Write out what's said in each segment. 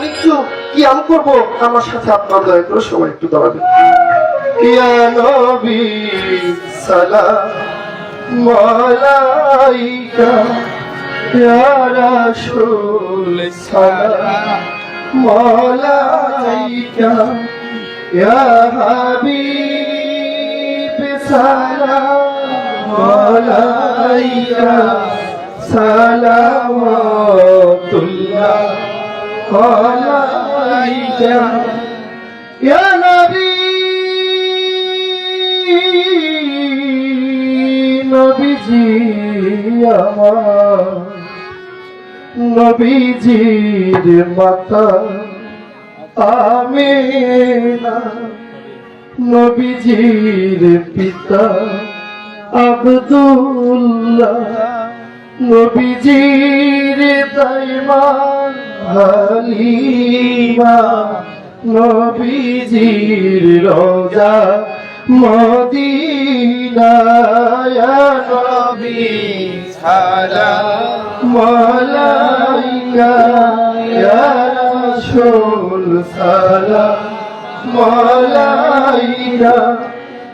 আমি একটু কি আমি করবো আমার সাথে আপনার দয়া করে সবাই একটু দাঁড়াবেন ইয়া নবী সালাম আলাইকা ইয়া রাসূল সালাম আলাইকা ইয়া হাবিব সালাম আলাইকা সালাওয়াতুল্লাহ আলাইকা ইয়া নবী নবীজি আমার নবীজির মাতা আমিনা নবীজির পিতা আব্দুল্লাহ নবীজির দাইমান হালিমা নবীজির রওজা মদিনা ইয়া নবী সালাম আলাইকা ইয়া রাসূল সালাম আলাইকা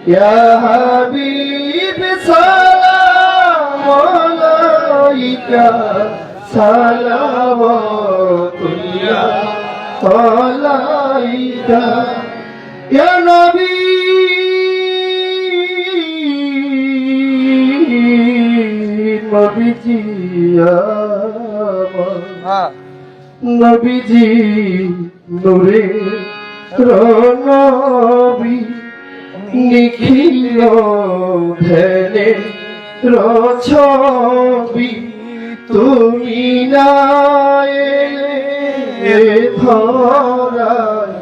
ইয়া হাবিব সালাম আলাইকা সালাওয়াতুল্লাহ আলাইকা ইয়া নবী নবীজি আমার নবীজি নূরে নবী নিখিল ধ্যানে ছবি তুমি না এলে ধরায়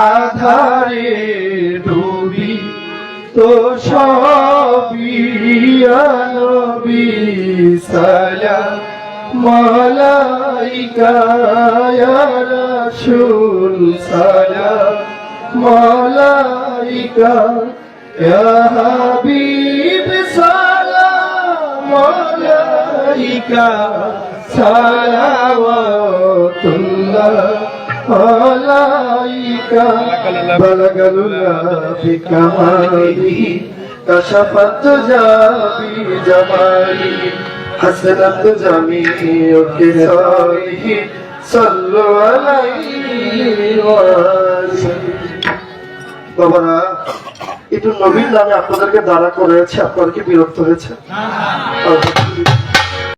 আধারে ডুবি তো সবই নবী সালাম আলাইকা ইয়া রাসূল সালাম আলাইকা ইয়া হাবিব সালাম আলাইকা সালাওয়াতুল্লাহ আলাইকা বালাগালুল্লাহ বিকামালিহি কাশাফাত জাবি জামালি হাসনাত জামিউ খিসালিহি সাল্লু আলাইহি ওয়া বাবারা একটু নবীর নামে আপনাদেরকে দাঁড়া করেছে আপনারা কি বিরক্ত হয়েছে